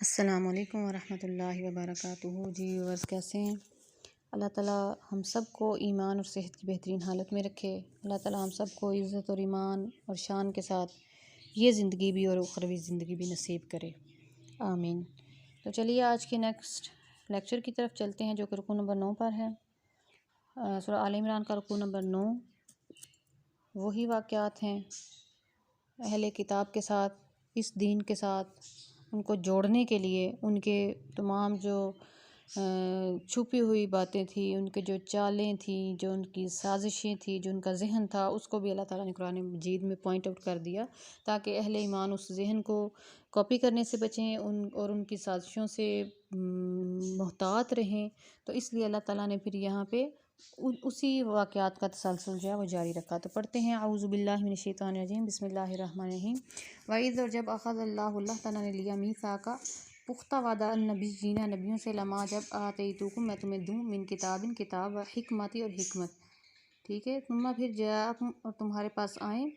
السلام علیکم ورحمۃ اللہ وبرکاتہ۔ جی ویورز کیسے ہیں؟ اللہ تعالیٰ ہم سب کو ایمان اور صحت کی بہترین حالت میں رکھے۔ اللہ تعالیٰ ہم سب کو عزت اور ایمان اور شان کے ساتھ یہ زندگی بھی اور اخروی زندگی بھی نصیب کرے، آمین۔ تو چلیے آج کے نیکسٹ لیکچر کی طرف چلتے ہیں، جو کہ رکوع نمبر 9 پر ہے، سورہ آل عمران کا رکوع نمبر 9۔ وہی واقعات ہیں اہل کتاب کے ساتھ، اس دین کے ساتھ ان کو جوڑنے کے لیے، ان کے تمام جو چھپی ہوئی باتیں تھیں، ان کے جو چالیں تھیں، جو ان کی سازشیں تھیں، جو ان کا ذہن تھا، اس کو بھی اللہ تعالیٰ نے قرآن مجید میں پوائنٹ آؤٹ کر دیا، تاکہ اہل ایمان اس ذہن کو کاپی کرنے سے بچیں اور ان کی سازشوں سے محتاط رہیں۔ تو اس لیے اللہ تعالیٰ نے پھر یہاں پہ اسی واقعات کا تسلسل جو ہے وہ جاری رکھا۔ تو پڑھتے ہیں، اعوذ باللہ من الشیطان الرجیم، بسم اللہ الرحمن الرحیم۔ وَإِذْ، اور جب اخذ اللہ تعالیٰ نے لیا میثاق، پختہ وعدہ، النبیین، نبیوں سے، لما جب آتیتکم، میں تمہیں دوں، من کتاب، کتاب، حکمت، اور حکمت، ٹھیک ہے، ثم پھر جاءکم، اور تمہارے پاس آئیں،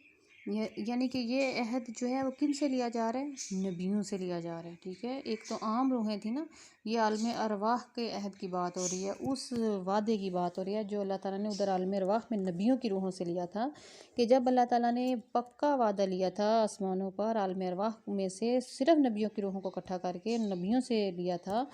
یعنی کہ یہ عہد جو ہے وہ کن سے لیا جا رہا ہے؟ نبیوں سے لیا جا رہا ہے، ٹھیک ہے۔ ایک تو عام روحیں تھیں نا، یہ عالم ارواح کے عہد کی بات ہو رہی ہے، اس وعدے کی بات ہو رہی ہے جو اللہ تعالیٰ نے ادھر عالم ارواح میں نبیوں کی روحوں سے لیا تھا، کہ جب اللہ تعالیٰ نے پکا وعدہ لیا تھا آسمانوں پر عالم ارواح میں سے صرف نبیوں کی روحوں کو اکٹھا کر کے نبیوں سے لیا تھا،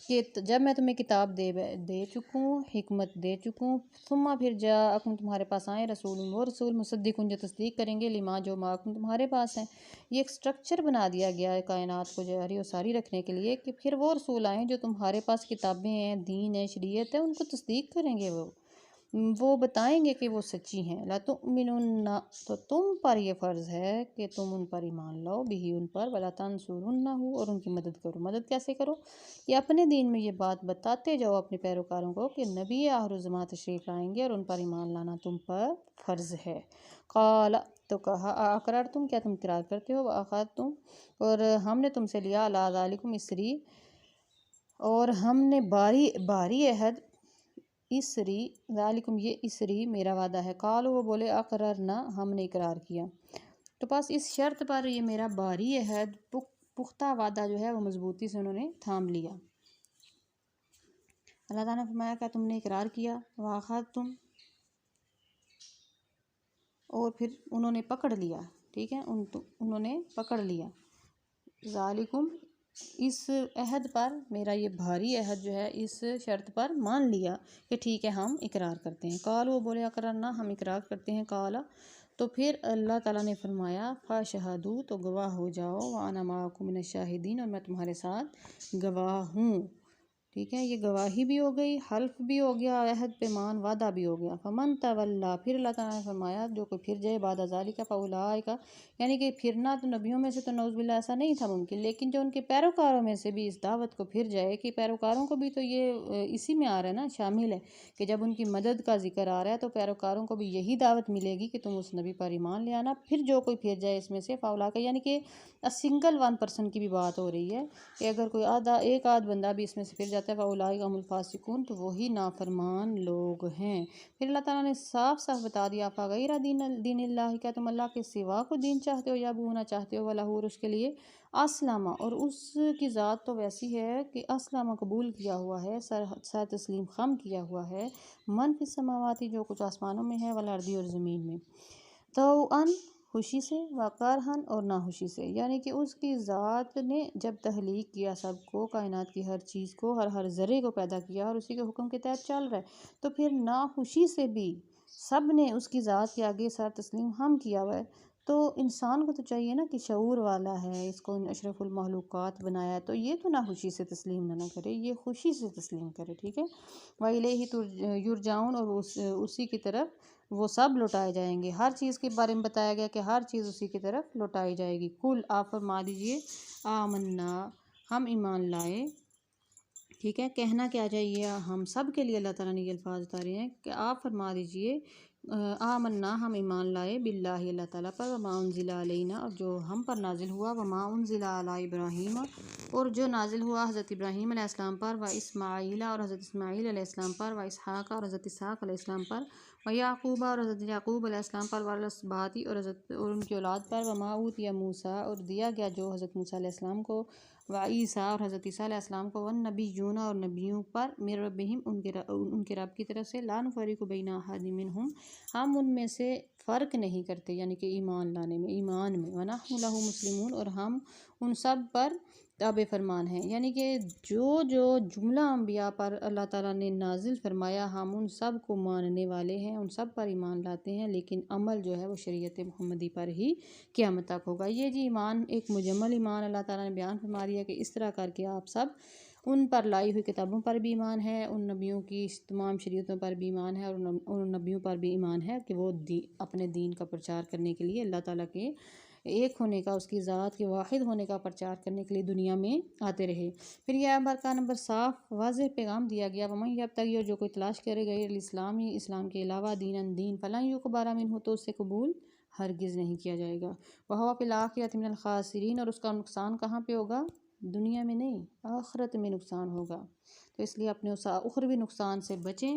کہ جب میں تمہیں کتاب دے چکوں، حکمت دے چکوں، ثم پھر جاءکم، تمہارے پاس آئیں، رسول، وہ رسول، مصدق، جو تصدیق کریں گے، لما، جو معکم، تمہارے پاس ہیں۔ یہ ایک سٹرکچر بنا دیا گیا ہے کائنات کو جاری و ساری رکھنے کے لیے، کہ پھر وہ رسول آئیں جو تمہارے پاس کتابیں ہیں، دین ہے، شریعت ہے، ان کو تصدیق کریں گے، وہ بتائیں گے کہ وہ سچی ہیں۔ لا تؤمنن، تو تم پر یہ فرض ہے کہ تم ان پر ایمان لاؤ، بھی ان پر، ولا تنصرنہ، اور ان کی مدد کرو۔ مدد کیسے کرو؟ کہ اپنے دین میں یہ بات بتاتے جاؤ اپنے پیروکاروں کو کہ نبی آخر الزماں تشریف لائیں گے اور ان پر ایمان لانا تم پر فرض ہے۔ قال، تو کہا، اقررتم، کیا تم اقرار کرتے ہو، واخذتم، اور ہم نے تم سے لیا، علی ذالکم، اسری، اور ہم نے باری عہد، اسری، ذالکم، یہ اسری میرا وعدہ ہے، قالوا، وہ بولے، اقررنا، ہم نے اقرار کیا۔ تو بس اس شرط پر یہ میرا باری عہد، پختہ وعدہ جو ہے وہ مضبوطی سے انہوں نے تھام لیا۔ اللہ تعالیٰ نے فرمایا کہ تم نے اقرار کیا، واخذتم، اور پھر انہوں نے پکڑ لیا، ٹھیک ہے، انہوں نے پکڑ لیا، ذالکم، اس عہد پر، میرا یہ بھاری عہد جو ہے اس شرط پر مان لیا کہ ٹھیک ہے ہم اقرار کرتے ہیں۔ قال، وہ بولے، اقررنا، ہم اقرار کرتے ہیں۔ قال، تو پھر اللہ تعالیٰ نے فرمایا، فاشہدوا، تو گواہ ہو جاؤ، وانا معکم من الشاہدین، اور میں تمہارے ساتھ گواہ ہوں، ٹھیک ہے۔ یہ گواہی بھی ہو گئی، حلف بھی ہو گیا، عہد پیمان وعدہ بھی ہو گیا۔ فمن تولی، پھر اللہ تعالیٰ نے فرمایا جو کوئی پھر جائے، بعد ذالک فاولئک، یعنی کہ پھرنا تو نبیوں میں سے تو نعوذ باللہ ایسا نہیں تھا ممکن، لیکن جو ان کے پیروکاروں میں سے بھی اس دعوت کو پھر جائے، کہ پیروکاروں کو بھی تو یہ اسی میں آ رہا ہے نا، شامل ہے، کہ جب ان کی مدد کا ذکر آ رہا ہے تو پیروکاروں کو بھی یہی دعوت ملے گی کہ تم اس نبی پر ایمان لے آنا۔ پھر جو کوئی پھر جائے اس میں سے، فاولئک، یعنی کہ سنگل ون پرسن کی بھی بات ہو رہی ہے، کہ اگر کوئی ایک آدھ بندہ بھی اس میں سے پھر جاتا ہے، فاولئک هم الفاسقون، تو وہی نافرمان لوگ ہیں۔ پھر اللہ تعالیٰ نے صاف صاف بتا دیا، فغیر دین اللہ، کیا تم اللہ کے سوا کو دین چاہتے ہو یا بونا چاہتے ہو، وَلَهُ، اور اس کے لیے، اسلم، اور اس کی ذات تو ویسی ہے کہ اسلم، قبول کیا ہوا ہے، سر تسلیم خم کیا ہوا ہے، من فی السماوات، جو کچھ آسمانوں میں ہے، والارض، اور زمین میں، طوعاً، خوشی سے، وکرہاً، اور ناخوشی سے، یعنی کہ اس کی ذات نے جب تخلیق کیا سب کو، کائنات کی ہر چیز کو، ہر ذرے کو پیدا کیا اور اسی کے حکم کے تحت چل رہا ہے، تو پھر ناخوشی سے بھی سب نے اس کی ذات کے آگے سر تسلیم ہم کیا ہوا ہے۔ تو انسان کو تو چاہیے نا کہ شعور والا ہے، اس کو اشرف المخلوقات بنایا ہے، تو یہ تو ناخوشی سے تسلیم نہ کرے، یہ خوشی سے تسلیم کرے، ٹھیک ہے۔ وَإِلَيْهِ یرجعون، اور اسی کی طرف وہ سب لوٹائے جائیں گے۔ ہر چیز کے بارے میں بتایا گیا کہ ہر چیز اسی کی طرف لوٹائی جائے گی۔ کل، آپ فرما دیجئے، آمنا، ہم ایمان لائے، ٹھیک ہے۔ کہنا کیا چاہیے ہم سب کے لیے، اللہ تعالیٰ نے یہ الفاظ اتارے ہیں کہ آپ فرما دیجئے، آمنا، ہم ایمان لائے، باللہ، اللہ تعالیٰ پر، وما انزل علینا، اور جو ہم پر نازل ہوا، وما انزل علی ابراہیم، اور جو نازل ہوا حضرت ابراہیم علیہ السلام پر، و اسماعیل، اور حضرت اسماعیل علیہ السلام پر، و اسحاق، اور حضرت اسحاق علیہ السلام پر، و یعقوب اور حضرت یعقوب علیہ السلام پر والاسباطی اور ان کی اولاد پر وما اوتیا موسیٰ اور دیا گیا جو حضرت موسیٰ علیہ السلام کو و عیسیٰ اور حضرت عیسیٰ علیہ السلام کو والنبیون اور نبیوں پر من ربہم ان کے رب کی طرف سے لا نفرق بین احد منہم ہم ان میں سے فرق نہیں کرتے یعنی کہ ایمان لانے میں ایمان میں ونحن لہ مسلمون اور ہم ان سب پر تابع فرمان ہیں یعنی کہ جو جملہ انبیاء پر اللہ تعالیٰ نے نازل فرمایا ہم ان سب کو ماننے والے ہیں ان سب پر ایمان لاتے ہیں لیکن عمل جو ہے وہ شریعت محمدی پر ہی قیامت تک ہوگا۔ یہ جی ایمان ایک مجمل ایمان اللہ تعالیٰ نے بیان فرما دیا کہ اس طرح کر کے آپ سب ان پر لائی ہوئی کتابوں پر بھی ایمان ہے، ان نبیوں کی تمام شریعتوں پر بھی ایمان ہے اور ان نبیوں پر بھی ایمان ہے کہ وہ اپنے دین کا پرچار کرنے کے لیے اللہ تعالیٰ کے ایک ہونے کا، اس کی ذات کے واحد ہونے کا پرچار کرنے کے لیے دنیا میں آتے رہے۔ پھر یہ برکہ نمبر صاف واضح پیغام دیا گیا وَمَن یبتغی اور جو کوئی تلاش کرے گا اسلام کے علاوہ دین فلن یقبل منہ تو اس سے قبول ہرگز نہیں کیا جائے گا۔ وَهُوَ فِي الْآخِرَةِ مِنَ الْخَاسِرِينَ اور اس کا نقصان کہاں پہ ہوگا؟ دنیا میں نہیں، آخرت میں نقصان ہوگا۔ تو اس لیے اپنے اس اخروی نقصان سے بچیں۔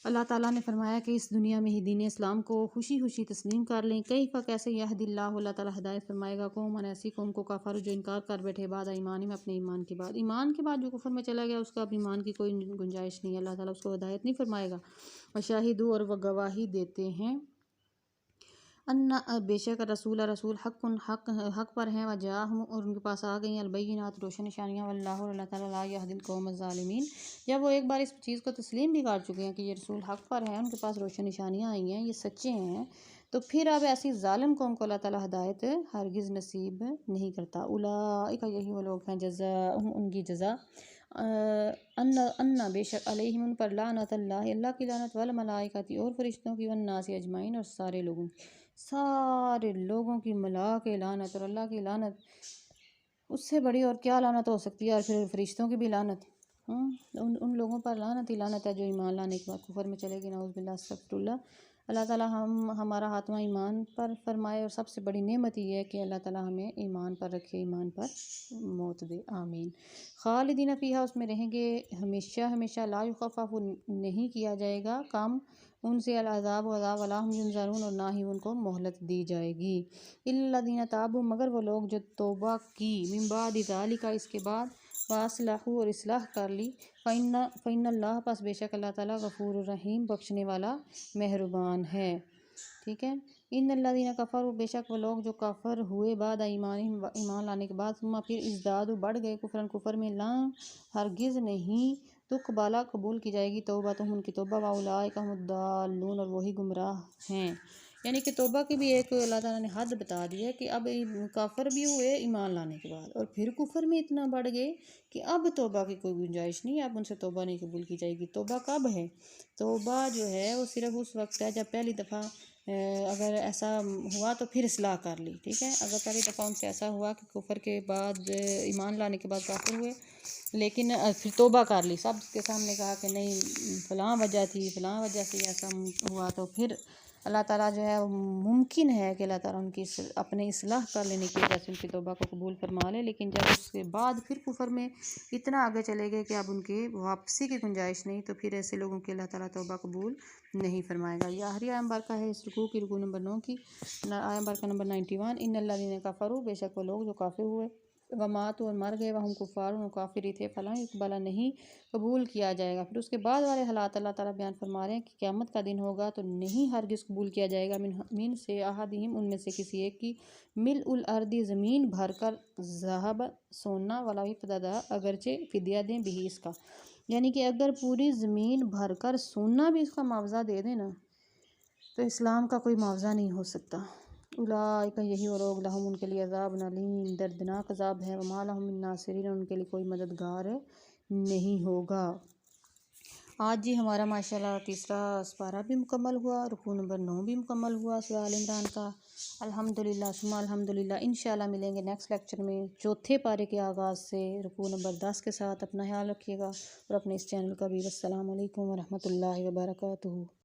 اللہ تعالیٰ نے فرمایا کہ اس دنیا میں ہی دین اسلام کو خوشی خوشی تسلیم کر لیں۔ کیف کیسے یہدی اللہ تعالیٰ ہدایت فرمائے گا قوم ایسی قوم کو کفر جو انکار کر بیٹھے بعد ایمان میں اپنے ایمان کے بعد جو کفر میں چلا گیا اس کا اب ایمان کی کوئی گنجائش نہیں ہے، اللہ تعالیٰ اس کو ہدایت نہیں فرمائے گا۔ وشاہدو اور وہ گواہی دیتے ہیں ان بے شک رسول حق پر ہیں وجاءہم اور ان کے پاس آ گئی البینات روشن نشانیاں واللہ اور اللہ تعالیٰ لا یہدی القوم الظالمین۔ جب وہ ایک بار اس چیز کو تسلیم بھی کر چکے ہیں کہ یہ رسول حق پر ہیں، ان کے پاس روشن نشانیاں آئی ہیں، یہ سچے ہیں، تو پھر اب ایسی ظالم قوم کو اللہ تعالیٰ ہدایت ہرگز نصیب نہیں کرتا۔ اولئک یہی وہ لوگ ہیں جزاؤہم ان کی جزا ان بے شک علیہم ان پر لعنت اللہ کی لعنت والملائکۃ اور فرشتوں کی والناس اجمعین اور سارے لوگوں کی ملا کے لعنت اور اللہ کی لعنت، اس سے بڑی اور کیا لعنت ہو سکتی ہے، اور پھر فرشتوں کی بھی لعنت، ان لوگوں پر لعنت ہی لعنت ہے جو ایمان لانے کے بعد کفر میں چلے گی، نعوذ باللہ استغفر اللہ۔ اللہ تعالیٰ ہمارا خاتمہ ایمان پر فرمائے، اور سب سے بڑی نعمت یہ ہے کہ اللہ تعالیٰ ہمیں ایمان پر رکھے، ایمان پر موت دے، آمین۔ خالدین فیہا اس میں رہیں گے ہمیشہ ہمیشہ، لا یخفف نہیں کیا جائے گا کم ان سے العذاب ولا ہم ینظرون اور نہ ہی ان کو مہلت دی جائے گی۔ الا الذین تابوا مگر وہ لوگ جو توبہ کی من بعد ذالک اس کے بعد واصلحوا اور اصلاح کر لی فإن اللہ پس بے شک اللہ تعالیٰ غفور الرحیم بخشنے والا مہربان ہے، ٹھیک ہے۔ ان الذین کفروا بے شک وہ لوگ جو کافر ہوئے بعد ایمان لانے کے بعد ثم پھر ازدادوا بڑھ گئے کفر میں لا ہرگز نہیں تقبل قبول کی جائے گی توبتہم ان کی توبہ واولئک هم الضالون اور وہی گمراہ ہیں۔ یعنی کہ توبہ کی بھی ایک اللہ تعالیٰ نے حد بتا دی ہے کہ اب کافر بھی ہوئے ایمان لانے کے بعد اور پھر کفر میں اتنا بڑھ گئے کہ اب توبہ کی کوئی گنجائش نہیں ہے، اب ان سے توبہ نہیں قبول کی جائے گی۔ توبہ کب ہے؟ توبہ جو ہے وہ صرف اس وقت ہے جب پہلی دفعہ اگر ایسا ہوا تو پھر اصلاح کر لی، ٹھیک ہے۔ اگر پہلی دفعہ ان سے ایسا ہوا کہ کفر کے بعد ایمان لانے کے بعد کافر ہوئے لیکن پھر توبہ کر لی، سب کے سامنے کہا کہ نہیں فلاں وجہ تھی، فلاں وجہ سے ایسا ہوا، تو پھر اللہ تعالیٰ جو ہے ممکن ہے کہ اللہ تعالیٰ ان کی اپنے اصلاح کر لینے کی وجہ سے ان کی توبہ کو قبول فرما لے، لیکن جب اس کے بعد پھر کفر میں اتنا آگے چلے گئے کہ اب ان کے واپسی کی گنجائش نہیں، تو پھر ایسے لوگوں کی اللہ تعالیٰ توبہ قبول نہیں فرمائے گا۔ یہ آخری آیت برکہ ہے اس رکوع کی، رکوع نمبر 9 کی، آیت برکہ نمبر 91۔ ان الذین کفروا بے شک وہ لوگ جو کافر ہوئے وماتوا اور مر گئے وہم کفار اور کافر ہی تھے فلاں یقبل نہیں قبول کیا جائے گا۔ پھر اس کے بعد والے حالات اللہ تعالیٰ بیان فرما رہے ہیں کہ قیامت کا دن ہوگا تو نہیں ہرگز قبول کیا جائے گا من سے احدہم ان میں سے کسی ایک کی ملء الارض زمین بھر کر ذهب سونا ولا فدیہ اگرچہ فدیہ دیں بھی اس کا، یعنی کہ اگر پوری زمین بھر کر سونا بھی اس کا معاوضہ دے دیں نا تو اسلام کا کوئی معاوضہ نہیں ہو سکتا۔ اولئک یہی وہ لوگ لہم ان کے لیے عذاب علیم دردناک عذاب ہے، وما لہم من ناصرین ان کے لیے کوئی مددگار نہیں ہوگا۔ آج جی ہمارا ماشاءاللہ تیسرا سپارہ بھی مکمل ہوا، رکوع نمبر 9 بھی مکمل ہوا سورہ آل عمران کا، الحمدللہ ثم الحمدللہ۔ انشاءاللہ ملیں گے نیکسٹ لیکچر میں چوتھے پارے کے آغاز سے رکوع نمبر 10 کے ساتھ۔ اپنا خیال رکھیے گا اور اپنے اس چینل کا بھی۔ السلام علیکم ورحمۃ اللہ وبرکاتہ۔